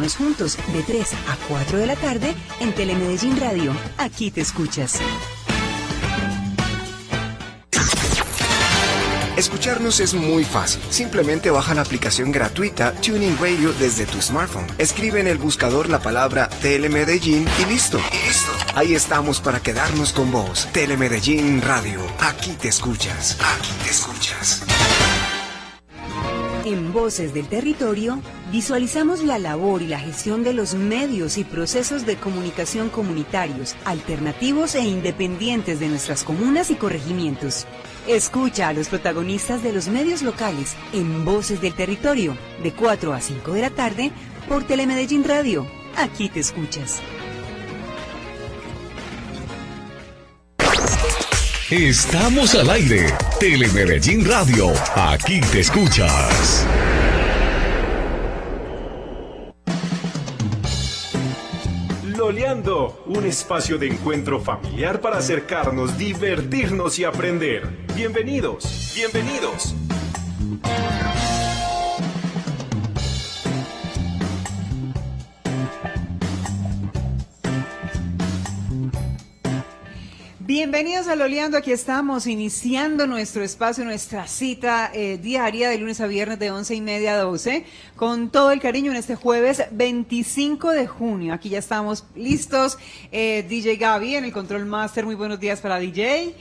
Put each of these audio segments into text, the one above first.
Vámonos juntos de 3 a 4 de la tarde en Telemedellín Radio. Aquí te escuchas. Escucharnos es muy fácil. Simplemente baja la aplicación gratuita TuneIn Radio desde tu smartphone. Escribe en el buscador la palabra Telemedellín y listo. Ahí estamos para quedarnos con vos. Telemedellín Radio. Aquí te escuchas. Aquí te escuchas. En Voces del Territorio, visualizamos la labor y la gestión de los medios y procesos de comunicación comunitarios, alternativos e independientes de nuestras comunas y corregimientos. Escucha a los protagonistas de los medios locales en Voces del Territorio, de 4 a 5 de la tarde, por Telemedellín Radio. Aquí te escuchas. Estamos al aire. Telemedellín Radio. Aquí te escuchas. Loleando, un espacio de encuentro familiar para acercarnos, divertirnos y aprender. Bienvenidos, bienvenidos. Bienvenidos a Loleando, aquí estamos iniciando nuestro espacio, nuestra cita diaria de lunes a viernes de 11:30 a 12, con todo el cariño en este jueves 25 de junio. Aquí ya estamos listos. DJ Gaby en el Control Master, muy buenos días para DJ.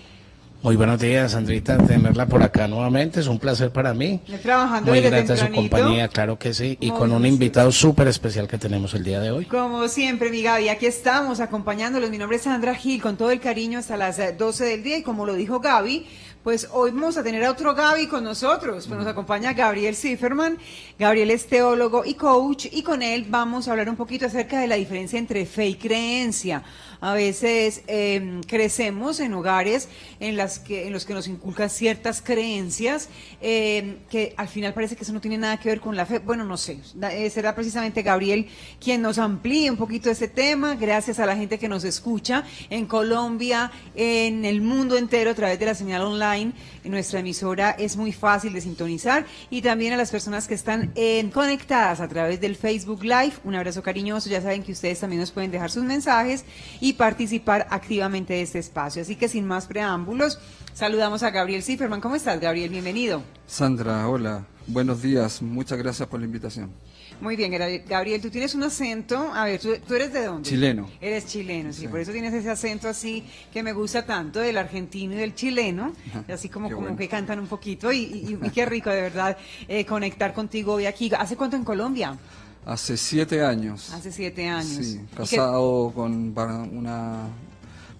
Muy buenos días, Sandrita, tenerla por acá nuevamente, es un placer para mí. Trabajando muy desde grata a su tempranito. compañía, claro que sí, y con un invitado súper especial que tenemos el día de hoy. Como siempre, mi Gaby, aquí estamos acompañándolos. Mi nombre es Sandra Gil, con todo el cariño hasta las 12 del día, y como lo dijo Gaby, pues hoy vamos a tener a otro Gaby con nosotros. Pues nos acompaña Gabriel Zifferman. Gabriel es teólogo y coach, y con él vamos a hablar un poquito acerca de la diferencia entre fe y creencia. A veces crecemos en hogares en los que nos inculcan ciertas creencias que al final parece que eso no tiene nada que ver con la fe. Bueno, no sé, será precisamente Gabriel quien nos amplíe un poquito ese tema. Gracias a la gente que nos escucha en Colombia, en el mundo entero a través de la señal online. Nuestra emisora es muy fácil de sintonizar, y también a las personas que están conectadas a través del Facebook Live. Un abrazo cariñoso. Ya saben que ustedes también nos pueden dejar sus mensajes y participar activamente de este espacio. Así que sin más preámbulos, saludamos a Gabriel Zifferman. ¿Cómo estás, Gabriel? Bienvenido. Sandra, hola. Buenos días. Muchas gracias por la invitación. Muy bien, Gabriel, tú tienes un acento. A ver, ¿tú eres de dónde? Chileno. Eres chileno, sí, Sí. por eso tienes ese acento así que me gusta tanto, del argentino y del chileno, así como bueno. que cantan un poquito, y qué rico de verdad conectar contigo hoy aquí. ¿Hace cuánto en Colombia? Hace 7 años. Hace 7 años. Sí, ¿Y casado con una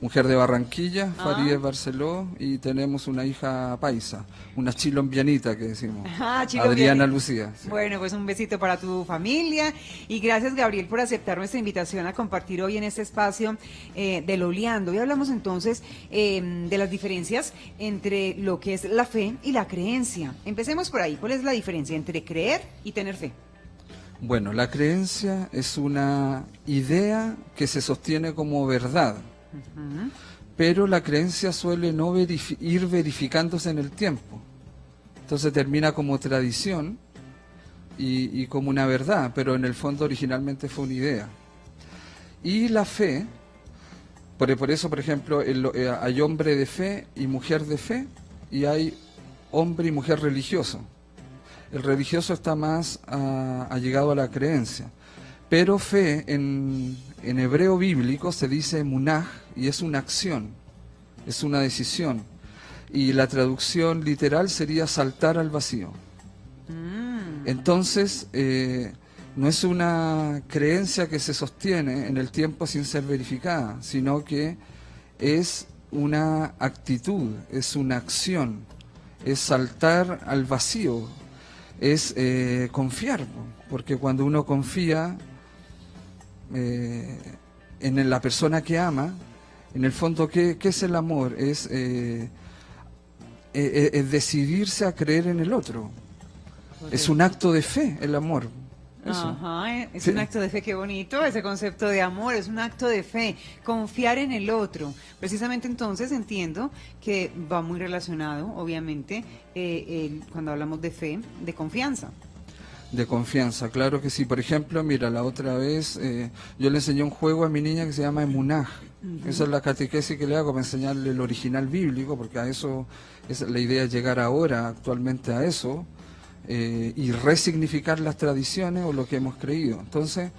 mujer de Barranquilla, Ah. Farideh Barceló, y tenemos una hija paisa, una chilombianita que decimos, Adriana Lucía. Sí. Bueno, pues un besito para tu familia, y gracias, Gabriel, por aceptar nuestra invitación a compartir hoy en este espacio de Loleando. Hoy hablamos entonces de las diferencias entre lo que es la fe y la creencia. Empecemos por ahí. ¿Cuál es la diferencia entre creer y tener fe? Bueno, la creencia es una idea que se sostiene como verdad, pero la creencia suele no ir verificándose en el tiempo. Entonces termina como tradición y como una verdad, pero en el fondo originalmente fue una idea. Y la fe, por eso, por ejemplo, hay hombre de fe y mujer de fe, y hay hombre y mujer religioso. El religioso está más allegado a la creencia. Pero fe, en hebreo bíblico se dice emunaj, y es una acción, es una decisión. Y la traducción literal sería saltar al vacío. Entonces, no es una creencia que se sostiene en el tiempo sin ser verificada, sino que es una actitud, es una acción, es saltar al vacío, es confiar, porque cuando uno confía en la persona que ama, en el fondo, ¿qué es el amor? Es decidirse a creer en el otro. Correcto. Es un acto de fe, el amor. Eso. Ajá, es Sí. un acto de fe, qué bonito ese concepto de amor, es un acto de fe, confiar en el otro. Precisamente entonces entiendo que va muy relacionado, obviamente, cuando hablamos de fe, de confianza. de confianza, claro que sí. Por ejemplo, mira, la otra vez yo le enseñé un juego a mi niña que se llama Emunaj. Esa es la catequesis que le hago para enseñarle el original bíblico, porque a eso es la idea, llegar ahora actualmente a eso, y resignificar las tradiciones o lo que hemos creído. Entonces,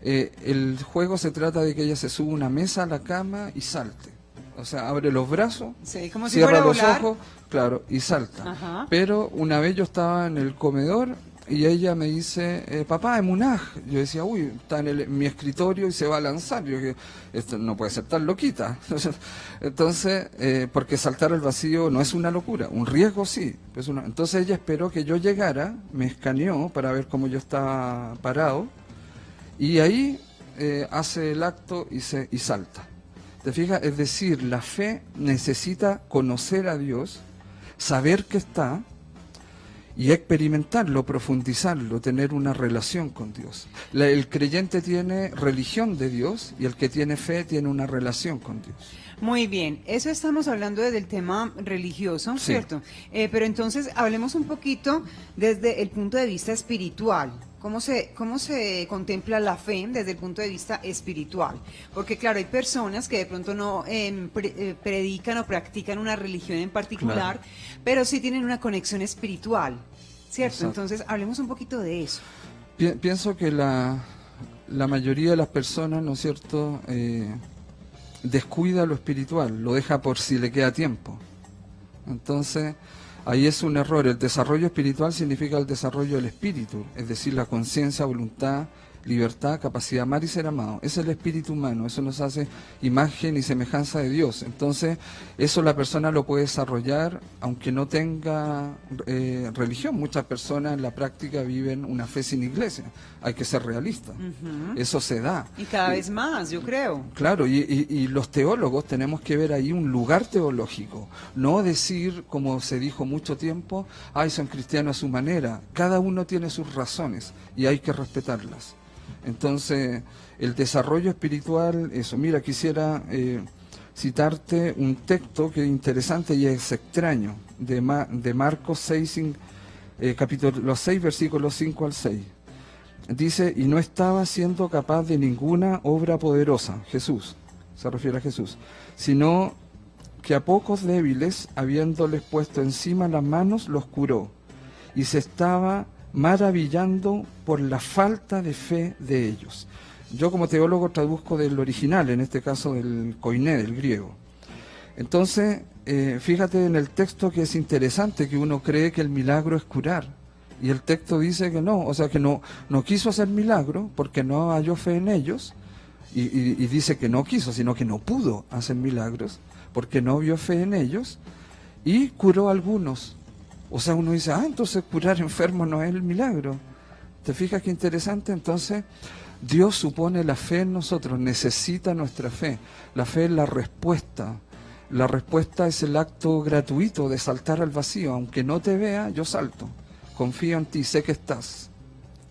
el juego se trata de que ella se suba a una mesa a la cama y salte. O sea, abre los brazos, Sí, como si cierra fuera a los volar. ojos, claro, y salta. Ajá. Pero una vez yo estaba en el comedor y ella me dice, papá, Emunaj. Yo decía, uy, está en mi escritorio y se va a lanzar. Yo dije, esto no puede ser tan loquita. Entonces, porque saltar al vacío no es una locura, un riesgo sí. Entonces ella esperó que yo llegara, me escaneó para ver cómo yo estaba parado, y ahí hace el acto y salta. ¿Te fijas? Es decir, la fe necesita conocer a Dios, saber que está, y experimentarlo, profundizarlo, tener una relación con Dios. El creyente tiene religión de Dios y el que tiene fe tiene una relación con Dios. Muy bien, eso estamos hablando desde el tema religioso, Sí. ¿cierto? Pero entonces hablemos un poquito desde el punto de vista espiritual. ¿Cómo se contempla la fe desde el punto de vista espiritual? Porque claro, hay personas que de pronto no predican o practican una religión en particular, pero sí tienen una conexión espiritual, ¿cierto? Exacto. Entonces hablemos un poquito de eso. Pienso que la mayoría de las personas, ¿no es cierto?, descuida lo espiritual, lo deja por si le queda tiempo. Entonces, ahí es un error. El desarrollo espiritual significa el desarrollo del espíritu, es decir, la conciencia, voluntad, libertad, capacidad de amar y ser amado. Ese es el espíritu humano, eso nos hace imagen y semejanza de Dios. Entonces, eso la persona lo puede desarrollar aunque no tenga religión. Muchas personas en la práctica viven una fe sin iglesia. Hay que ser realista. Eso se da. Y cada vez más, yo creo. Claro, y los teólogos tenemos que ver ahí un lugar teológico, no decir, como se dijo mucho tiempo, ay, son cristianos a su manera. Cada uno tiene sus razones y hay que respetarlas. Entonces, el desarrollo espiritual, eso. Mira, quisiera citarte un texto que es interesante y es extraño, de Marcos 6, capítulo 6, versículos 5 al 6. Dice, y no estaba siendo capaz de ninguna obra poderosa, Jesús, se refiere a Jesús, sino que a pocos débiles, habiéndoles puesto encima las manos, los curó, y se estaba maravillando por la falta de fe de ellos. Yo como teólogo traduzco del original, en este caso del koiné, del griego. Entonces, fíjate en el texto que es interesante, que uno cree que el milagro es curar, y el texto dice que no, o sea que no quiso hacer milagro porque no halló fe en ellos, y dice que no quiso, sino que no pudo hacer milagros porque no vio fe en ellos, y curó a algunos. O sea, uno dice, entonces curar enfermos no es el milagro. ¿Te fijas qué interesante? Entonces, Dios supone la fe en nosotros, necesita nuestra fe. La fe es la respuesta. La respuesta es el acto gratuito de saltar al vacío. Aunque no te vea, yo salto. Confío en ti, sé que estás.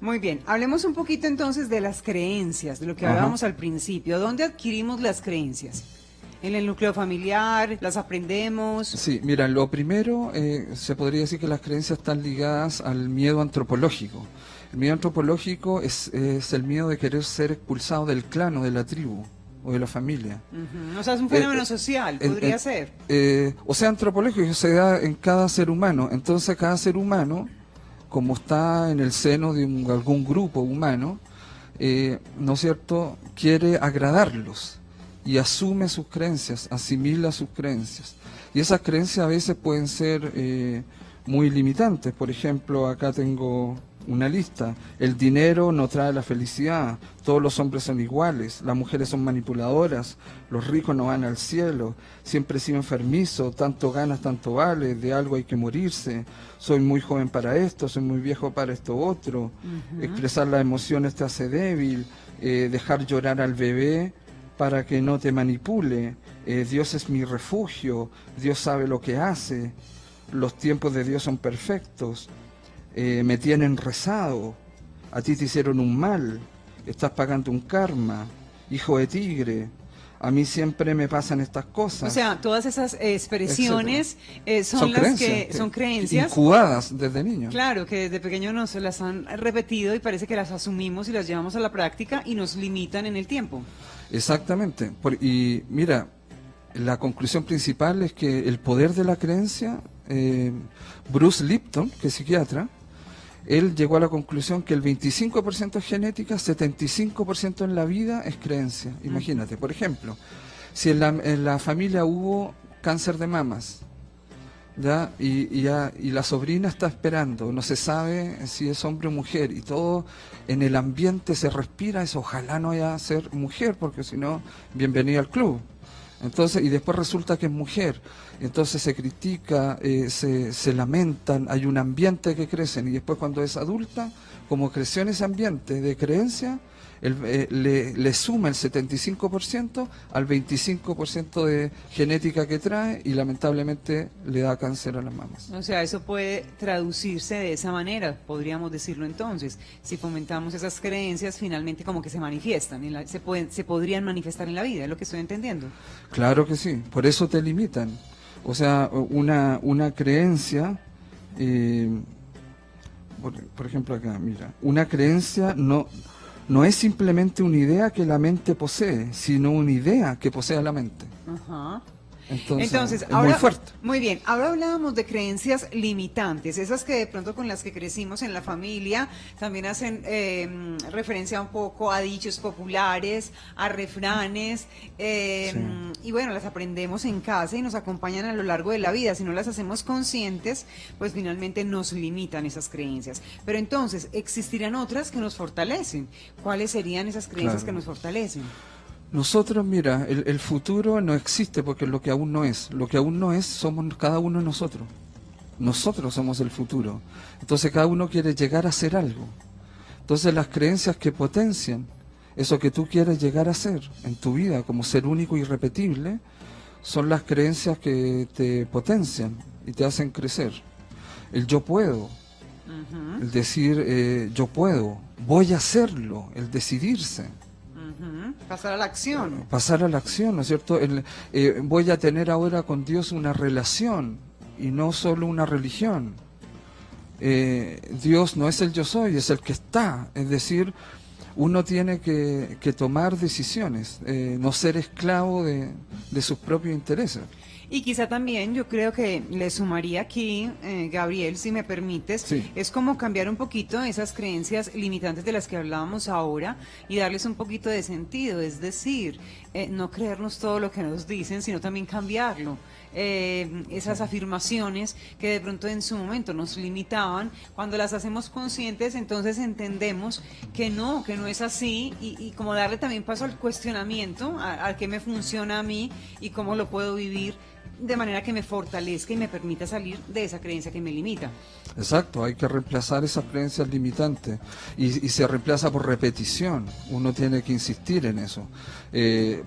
Muy bien, hablemos un poquito entonces de las creencias, de lo que hablábamos al principio. ¿Dónde adquirimos las creencias? ¿En el núcleo familiar? ¿Las aprendemos? Sí, mira, lo primero, se podría decir que las creencias están ligadas al miedo antropológico. El miedo antropológico es el miedo de querer ser expulsado del clan o de la tribu o de la familia. O sea, es un fenómeno social, podría ser. O sea, antropológico se da en cada ser humano. Entonces, cada ser humano, como está en el seno de algún grupo humano, ¿no es cierto?, quiere agradarlos y asume sus creencias, asimila sus creencias. Y esas creencias a veces pueden ser muy limitantes. Por ejemplo, acá tengo una lista. El dinero no trae la felicidad, todos los hombres son iguales, las mujeres son manipuladoras, los ricos no van al cielo, siempre he sido enfermizo, tanto ganas, tanto vale, de algo hay que morirse, soy muy joven para esto, soy muy viejo para esto otro, expresar las emociones te hace débil, dejar llorar al bebé para que no te manipule, Dios es mi refugio, Dios sabe lo que hace, los tiempos de Dios son perfectos, me tienen rezado, a ti te hicieron un mal, estás pagando un karma, hijo de tigre, a mí siempre me pasan estas cosas. O sea, todas esas expresiones son las que son creencias incubadas desde niño. Claro, que desde pequeño nos las han repetido y parece que las asumimos y las llevamos a la práctica y nos limitan en el tiempo. Exactamente. Y mira, la conclusión principal es que el poder de la creencia, Bruce Lipton, que es psiquiatra, él llegó a la conclusión que el 25% es genética, 75% en la vida es creencia. Imagínate, por ejemplo, si en la familia hubo cáncer de mamas, ¿ya? Y la sobrina está esperando, no se sabe si es hombre o mujer, y todo en el ambiente se respira eso, ojalá no vaya a ser mujer, porque si no, bienvenida al club. Entonces, y después resulta que es mujer, entonces se critica, se lamentan, hay un ambiente que crecen, y después cuando es adulta, como creció en ese ambiente de creencia, le suma el 75% al 25% de genética que trae y lamentablemente le da cáncer a las mamas. O sea, eso puede traducirse de esa manera, podríamos decirlo entonces. Si fomentamos esas creencias, finalmente como que se manifiestan, se podrían manifestar en la vida, es lo que estoy entendiendo. Claro que sí, por eso te limitan. O sea, una creencia, por ejemplo acá, mira, una creencia no es simplemente una idea que la mente posee, sino una idea que posee la mente. Ajá. Entonces es ahora, muy fuerte. Muy bien, ahora hablábamos de creencias limitantes, esas que de pronto con las que crecimos en la familia, también hacen referencia un poco a dichos populares, a refranes, y bueno, las aprendemos en casa y nos acompañan a lo largo de la vida. Si no las hacemos conscientes, pues finalmente nos limitan esas creencias. Pero entonces, ¿existirán otras que nos fortalecen? ¿Cuáles serían esas creencias que nos fortalecen? Nosotros, mira, el futuro no existe porque es lo que aún no es. Lo que aún no es somos cada uno de nosotros. Nosotros somos el futuro. Entonces cada uno quiere llegar a ser algo. Entonces las creencias que potencian eso que tú quieres llegar a ser en tu vida como ser único y irrepetible son las creencias que te potencian y te hacen crecer. El yo puedo, el decir yo puedo, voy a hacerlo, el decidirse. Pasar a la acción. Pasar a la acción, ¿no es cierto? Voy a tener ahora con Dios una relación y no solo una religión. Dios no es el yo soy, es el que está. Es decir, uno tiene que tomar decisiones, no ser esclavo de sus propios intereses. Y quizá también yo creo que le sumaría aquí, Gabriel, si me permites, sí, es como cambiar un poquito esas creencias limitantes de las que hablábamos ahora y darles un poquito de sentido, es decir, no creernos todo lo que nos dicen, sino también cambiarlo. Esas afirmaciones que de pronto en su momento nos limitaban, cuando las hacemos conscientes, entonces entendemos que no es así y como darle también paso al cuestionamiento, a qué me funciona a mí y cómo lo puedo vivir de manera que me fortalezca y me permita salir de esa creencia que me limita. Exacto, hay que reemplazar esas creencias limitantes y se reemplaza por repetición, uno tiene que insistir en eso.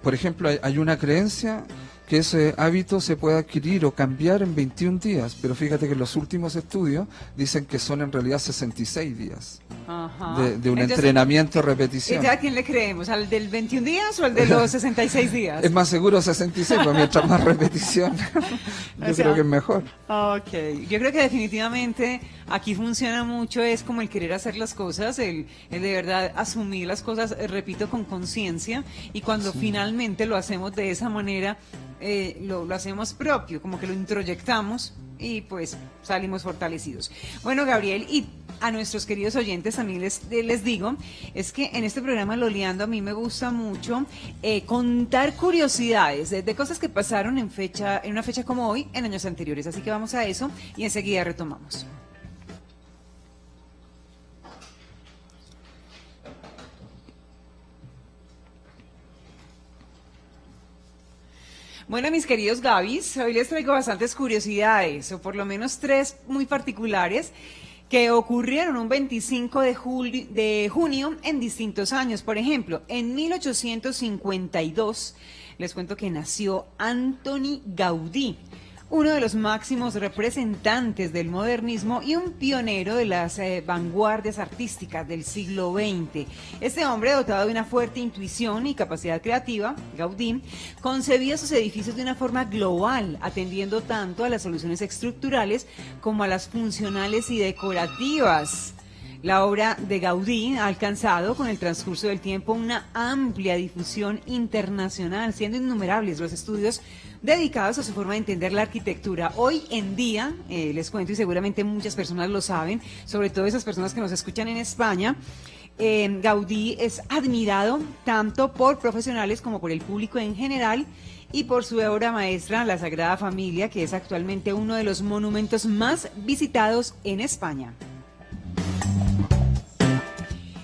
Por ejemplo, hay una creencia que ese hábito se puede adquirir o cambiar en 21 días, pero fíjate que los últimos estudios dicen que son en realidad 66 días. Ajá. De un Entonces, entrenamiento, repetición. ¿a quién le creemos? ¿Al del 21 días o al de los 66 días? Es más seguro 66, pero mientras más repetición, yo creo que es mejor. Ok, yo creo que definitivamente aquí funciona mucho, es como el querer hacer las cosas, el de verdad asumir las cosas, repito, con conciencia, y cuando finalmente lo hacemos de esa manera, lo hacemos propio, como que lo introyectamos y pues salimos fortalecidos. Bueno, Gabriel, y a nuestros queridos oyentes también les digo, es que en este programa Loleando a mí me gusta mucho contar curiosidades de cosas que pasaron en una fecha como hoy, en años anteriores, así que vamos a eso y enseguida retomamos. Bueno, mis queridos Gabis, hoy les traigo bastantes curiosidades, o por lo menos 3 muy particulares, que ocurrieron un 25 de junio en distintos años. Por ejemplo, en 1852, les cuento que nació Antoni Gaudí, uno de los máximos representantes del modernismo y un pionero de las vanguardias artísticas del siglo XX. Este hombre, dotado de una fuerte intuición y capacidad creativa, Gaudí, concebía sus edificios de una forma global, atendiendo tanto a las soluciones estructurales como a las funcionales y decorativas. La obra de Gaudí ha alcanzado con el transcurso del tiempo una amplia difusión internacional, siendo innumerables los estudios dedicados a su forma de entender la arquitectura. Hoy en día, les cuento y seguramente muchas personas lo saben, sobre todo esas personas que nos escuchan en España, Gaudí es admirado tanto por profesionales como por el público en general y por su obra maestra, la Sagrada Familia, que es actualmente uno de los monumentos más visitados en España.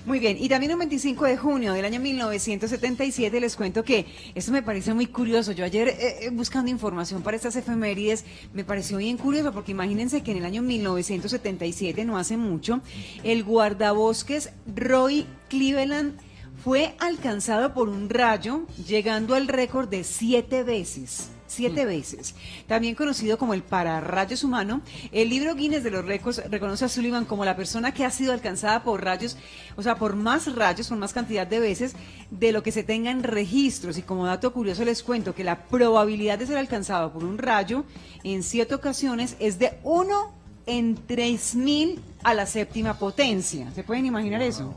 Muy bien, y también un 25 de junio del año 1977 les cuento que esto me parece muy curioso. Yo ayer buscando información para estas efemérides me pareció bien curioso porque imagínense que en el año 1977, no hace mucho, el guardabosques Roy Cleveland fue alcanzado por un rayo, llegando al récord de 7 veces. 7 veces. También conocido como el pararrayos humano, el libro Guinness de los récords reconoce a Sullivan como la persona que ha sido alcanzada por rayos, o sea, por más rayos, por más cantidad de veces de lo que se tengan registros. Y como dato curioso les cuento que la probabilidad de ser alcanzado por un rayo en 7 ocasiones es de 1 en 3000 a la séptima potencia. ¿Se pueden imaginar eso?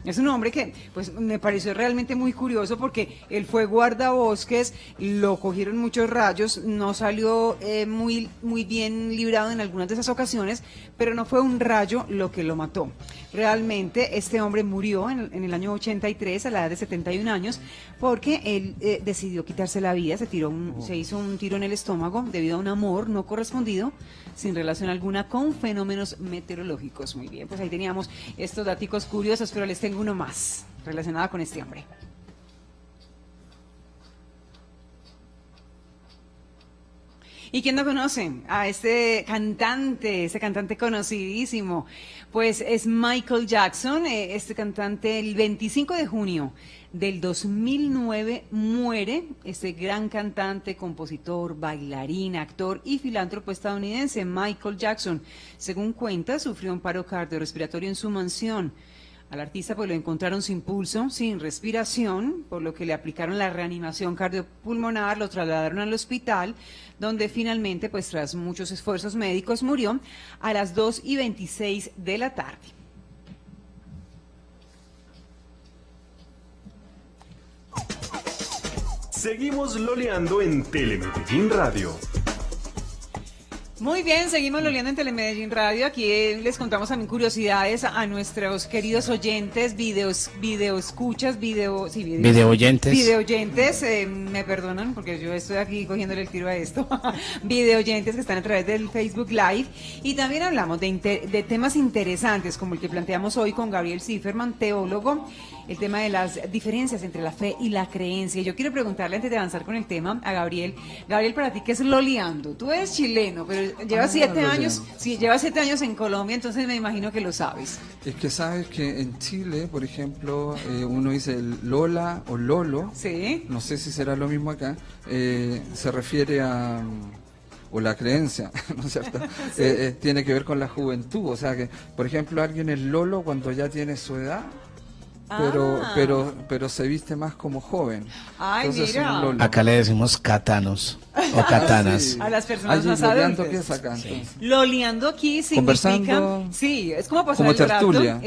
Es un hombre que pues me pareció realmente muy curioso porque él fue guardabosques, lo cogieron muchos rayos, no salió muy bien librado en algunas de esas ocasiones, pero no fue un rayo lo que lo mató. Realmente este hombre murió en el año 83 a la edad de 71 años porque él decidió quitarse la vida, se hizo un tiro en el estómago debido a un amor no correspondido sin relación alguna con fenómenos meteorológicos. Muy bien, pues ahí teníamos estos datos curiosos, pero les tengo uno más relacionado con este hombre. ¿Y quién no conoce a ese cantante conocidísimo? Pues es Michael Jackson. Este cantante, el 25 de junio del 2009 muere, este gran cantante, compositor, bailarín, actor y filántropo estadounidense, Michael Jackson. Según cuenta, sufrió un paro cardiorrespiratorio en su mansión. Al artista pues lo encontraron sin pulso, sin respiración, por lo que le aplicaron la reanimación cardiopulmonar, lo trasladaron al hospital, donde finalmente, pues tras muchos esfuerzos médicos, murió a las 2:26 de la tarde. Seguimos loleando en Telemedellín Radio. Muy bien, seguimos loleando en Telemedellín Radio. Aquí les contamos también curiosidades a nuestros queridos oyentes, videoyentes. Videoyentes, me perdonan porque yo estoy aquí cogiéndole el tiro a esto. Videoyentes que están a través del Facebook Live. Y también hablamos de temas interesantes como el que planteamos hoy con Gabriel Zifferman, teólogo, el tema de las diferencias entre la fe y la creencia. Yo quiero preguntarle antes de avanzar con el tema a Gabriel. Gabriel, para ti, ¿qué es loleando? Tú eres chileno, pero llevas 7 años, sí, llevas 7 años en Colombia, entonces me imagino que lo sabes. Es que sabes que en Chile, por ejemplo, uno dice el Lola o Lolo, sí, no sé si será lo mismo acá, se refiere a... o la creencia, ¿no es cierto? Sí. Tiene que ver con la juventud, o sea que, por ejemplo, alguien es Lolo cuando ya tiene su edad, pero se viste más como joven. Ay, entonces, mira. Acá le decimos catanos o katanas. Sí. A las personas más loleando, adultas. ¿qué es acá? Sí. Loleando aquí significa, sí, es como pasar como el rato, tertulia.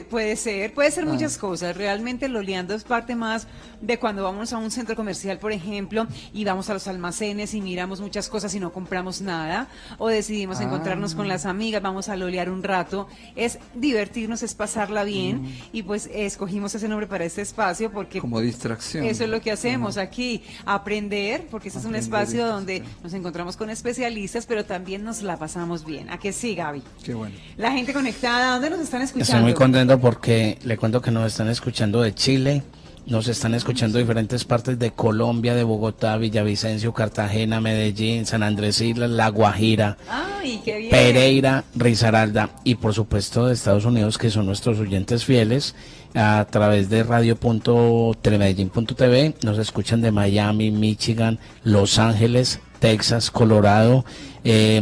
puede ser muchas cosas. Realmente loleando es parte más de cuando vamos a un centro comercial, por ejemplo, y vamos a los almacenes y miramos muchas cosas y no compramos nada, o decidimos encontrarnos con las amigas, vamos a lolear un rato. Es divertirnos, es pasarla bien, y pues escogimos ese nombre para este espacio porque como distracción. Eso es lo que hacemos aquí, aprender, porque este es un espacio donde nos encontramos con especialistas, pero también nos la pasamos bien. ¿A qué sí, Gaby? Qué bueno. La gente conectada, ¿dónde nos están escuchando? Estoy muy contento porque le cuento que nos están escuchando de Chile, nos están escuchando de diferentes partes de Colombia, de Bogotá, Villavicencio, Cartagena, Medellín, San Andrés Islas, La Guajira, ¡ay, qué bien! Pereira, Risaralda y por supuesto de Estados Unidos, que son nuestros oyentes fieles a través de radio.telemedellin.tv. Nos escuchan de Miami, Michigan, Los Ángeles, Texas, Colorado,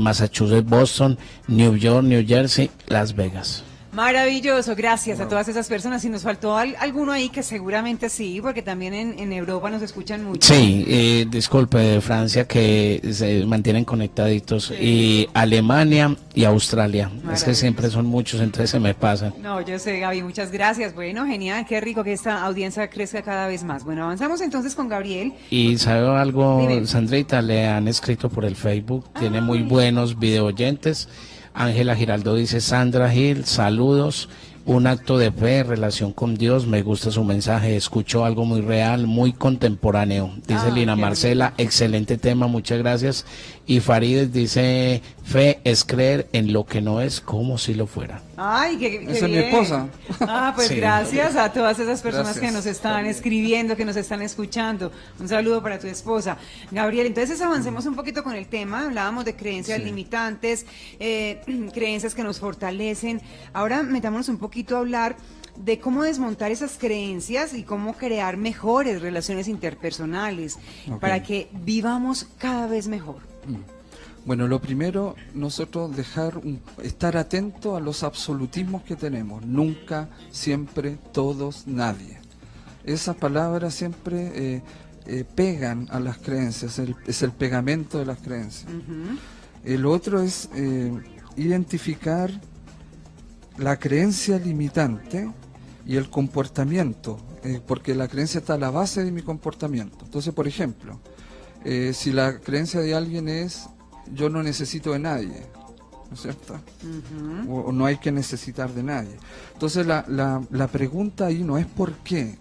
Massachusetts, Boston, New York, New Jersey, Las Vegas. Maravilloso, gracias a todas esas personas. Y nos faltó alguno ahí que seguramente sí, porque también en Europa nos escuchan mucho. Sí, disculpe, de Francia que se mantienen conectaditos, Sí. y Alemania y Australia. Es que Maravilloso. siempre son muchos, entonces se me pasan. No, yo sé, Gaby, muchas gracias. Bueno, genial, qué rico que esta audiencia crezca cada vez más. Bueno, avanzamos entonces con Gabriel. Y sabe algo, Dime. Sandrita, le han escrito por el Facebook, tiene muy buenos video oyentes. Ángela Giraldo dice: Sandra Gil, saludos, un acto de fe, relación con Dios, me gusta su mensaje, escucho algo muy real, muy contemporáneo. Dice Lina qué Marcela, excelente tema, muchas gracias. Y Farides dice: fe es creer en lo que no es como si lo fuera. Ay, qué Esa es mi bien. esposa. Pues Sí. gracias a todas esas personas Gracias. que nos están escribiendo, que nos están escuchando. Un saludo para tu esposa. Gabriel, entonces avancemos un poquito con el tema. Hablábamos de creencias limitantes, creencias que nos fortalecen. Ahora metámonos un poquito a hablar de cómo desmontar esas creencias y cómo crear mejores relaciones interpersonales Ok. para que vivamos cada vez mejor. Bueno, lo primero, nosotros estar atento a los absolutismos que tenemos. Nunca, siempre, todos, nadie. Esas palabras siempre pegan a las creencias, es el pegamento de las creencias. El otro es identificar la creencia limitante y el comportamiento, porque la creencia está a la base de mi comportamiento. Entonces, por ejemplo, si la creencia de alguien es: yo no necesito de nadie, ¿no es cierto? O no hay que necesitar de nadie. Entonces la pregunta ahí no es por qué.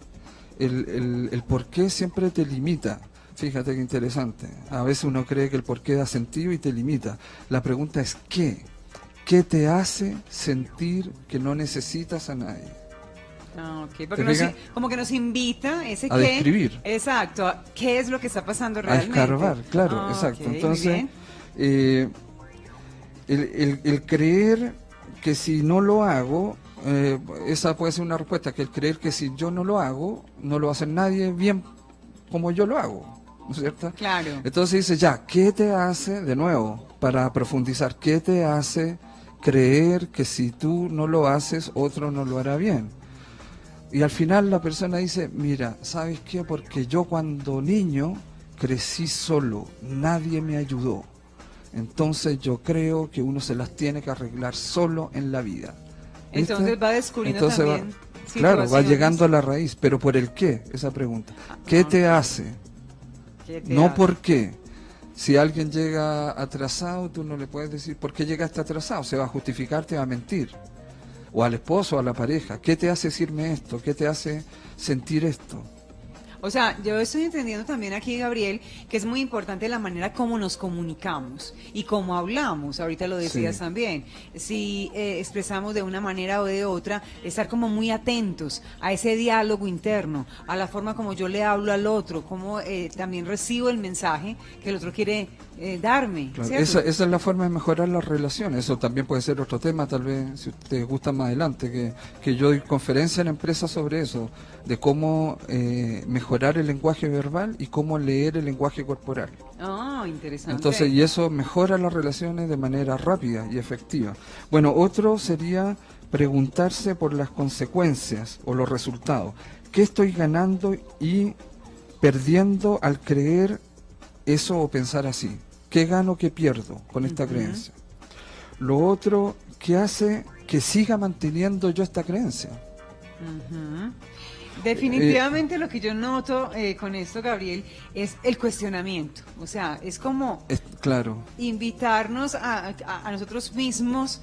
El por qué siempre te limita. Fíjate qué interesante. A veces uno cree que el por qué da sentido y te limita. La pregunta es ¿qué? ¿Qué te hace sentir que no necesitas a nadie? Ah, ok, ¿Te porque fijas? como que nos invita ese A qué, describir. exacto, qué es lo que está pasando A realmente. escarbar, claro, Ah, exacto. ok, muy Entonces, bien. el creer que si no lo hago, esa puede ser una respuesta, que el creer que si yo no lo hago, no lo hace nadie bien como yo lo hago, ¿no es cierto? Claro. Entonces dice, ya, ¿qué te hace, de nuevo, para profundizar, qué te hace creer que si tú no lo haces, otro no lo hará bien? Y al final la persona dice, mira, ¿sabes qué? Porque yo cuando niño crecí solo, nadie me ayudó. Entonces yo creo que uno se las tiene que arreglar solo en la vida. ¿Viste? Entonces va descubriendo Entonces también claro, va situaciones. llegando a la raíz, pero ¿por el qué? Esa pregunta. ¿Qué te hace? ¿Qué te No hace? por qué. Si alguien llega atrasado, tú no le puedes decir, ¿por qué llegaste atrasado? Se va a justificar, te va a mentir. O al esposo, o a la pareja. ¿Qué te hace decirme esto? ¿Qué te hace sentir esto? O sea, yo estoy entendiendo también aquí, Gabriel, que es muy importante la manera como nos comunicamos y cómo hablamos. Ahorita lo decías Sí. también. Si expresamos de una manera o de otra, estar como muy atentos a ese diálogo interno, a la forma como yo le hablo al otro, cómo también recibo el mensaje que el otro quiere darme. Claro, ¿cierto? esa es la forma de mejorar las relaciones. Eso también puede ser otro tema, tal vez, si ustedes gustan más adelante, que yo doy conferencia en empresas sobre eso, de cómo mejorar el lenguaje verbal y cómo leer el lenguaje corporal. Ah, interesante. Entonces, y eso mejora las relaciones de manera rápida y efectiva. Bueno, otro sería preguntarse por las consecuencias o los resultados. ¿Qué estoy ganando y perdiendo al creer eso o pensar así? ¿Qué gano, qué pierdo con esta creencia? Lo otro, ¿qué hace que siga manteniendo yo esta creencia? Definitivamente lo que yo noto con esto, Gabriel, es el cuestionamiento. O sea, es como Claro. invitarnos a nosotros mismos,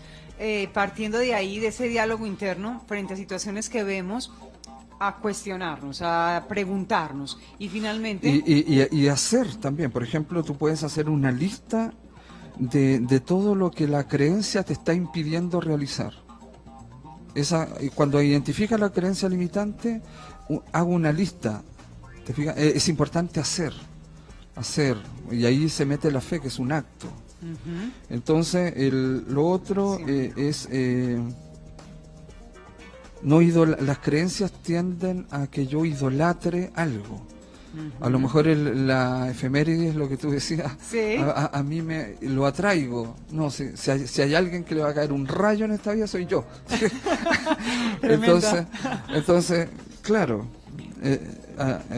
partiendo de ahí, de ese diálogo interno, frente a situaciones que vemos, a cuestionarnos, a preguntarnos. Y finalmente... Y hacer también, por ejemplo, tú puedes hacer una lista de todo lo que la creencia te está impidiendo realizar. Cuando identificas la creencia limitante, hago una lista. ¿Te fijas? Es importante hacer, y ahí se mete la fe, que es un acto. Entonces, lo otro es... las creencias tienden a que yo idolatre algo. A lo mejor la efeméride es lo que tú decías, Sí. a mí me lo atraigo. No, si hay alguien que le va a caer un rayo en esta vida, soy yo. entonces, claro,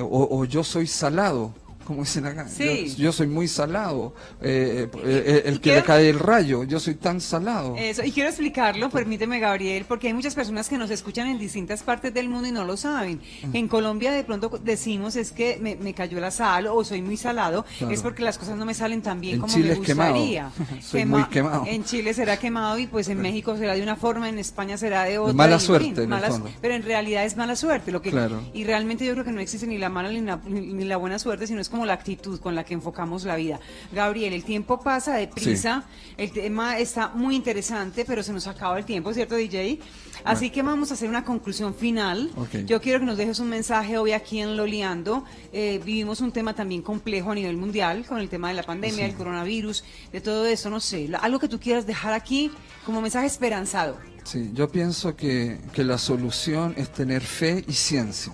o yo soy salado, como dicen acá. Sí. Yo soy muy salado. El que le cae el rayo, yo soy tan salado. Eso, y quiero explicarlo, permíteme, Gabriel, porque hay muchas personas que nos escuchan en distintas partes del mundo y no lo saben. En Colombia de pronto decimos es que me cayó la sal o soy muy salado, Claro. es porque las cosas no me salen tan bien En como Chile me es quemado. gustaría. Soy muy quemado. En Chile será quemado y pues en México será de una forma, en España será de otra. Mala y, en suerte, fin, en el fondo. pero en realidad es mala suerte. Claro. Y realmente yo creo que no existe ni la mala ni la buena suerte, sino es como la actitud con la que enfocamos la vida. Gabriel, el tiempo pasa deprisa, el tema está muy interesante, pero se nos acaba el tiempo, ¿cierto, DJ? Así que vamos a hacer una conclusión final. Ok. Yo quiero que nos dejes un mensaje hoy aquí en Loleando. Vivimos un tema también complejo a nivel mundial, con el tema de la pandemia, el coronavirus, de todo eso, no sé, algo que tú quieras dejar aquí como mensaje esperanzado. Sí, yo pienso que la solución es tener fe y ciencia.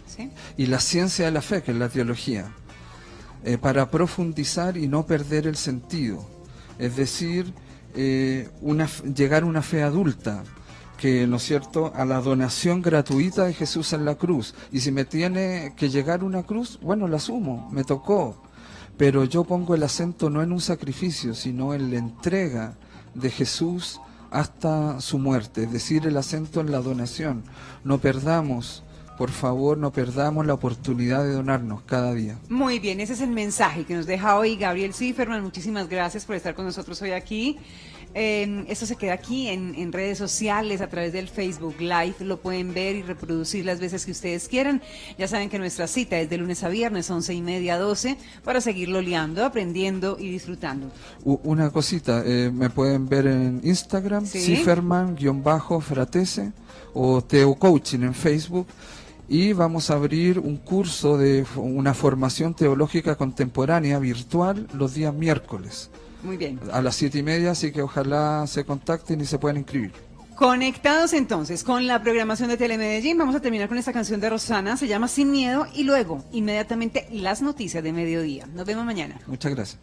¿Sí? Y la ciencia de la fe, que es la teología, para profundizar y no perder el sentido. Es decir, llegar a una fe adulta, que, ¿no es cierto?, a la donación gratuita de Jesús en la cruz. Y si me tiene que llegar una cruz, bueno, la asumo, me tocó. Pero yo pongo el acento no en un sacrificio, sino en la entrega de Jesús hasta su muerte, es decir, el acento en la donación. No perdamos, por favor, no perdamos la oportunidad de donarnos cada día. Muy bien, ese es el mensaje que nos deja hoy Gabriel Zifferman. Muchísimas gracias por estar con nosotros hoy aquí. Esto se queda aquí en redes sociales, a través del Facebook Live, lo pueden ver y reproducir las veces que ustedes quieran. Ya saben que nuestra cita es de lunes a viernes, 11:30 a 12, para seguir loleando, aprendiendo y disfrutando. Una cosita, me pueden ver en Instagram, ¿Sí? Zifferman-fratese, o Teo Coaching en Facebook. Y vamos a abrir un curso de una formación teológica contemporánea virtual los días miércoles Muy bien. a las 7:30, así que ojalá se contacten y se puedan inscribir. Conectados entonces con la programación de Telemedellín, vamos a terminar con esta canción de Rosana, se llama Sin Miedo, y luego inmediatamente las noticias de mediodía. Nos vemos mañana. Muchas gracias.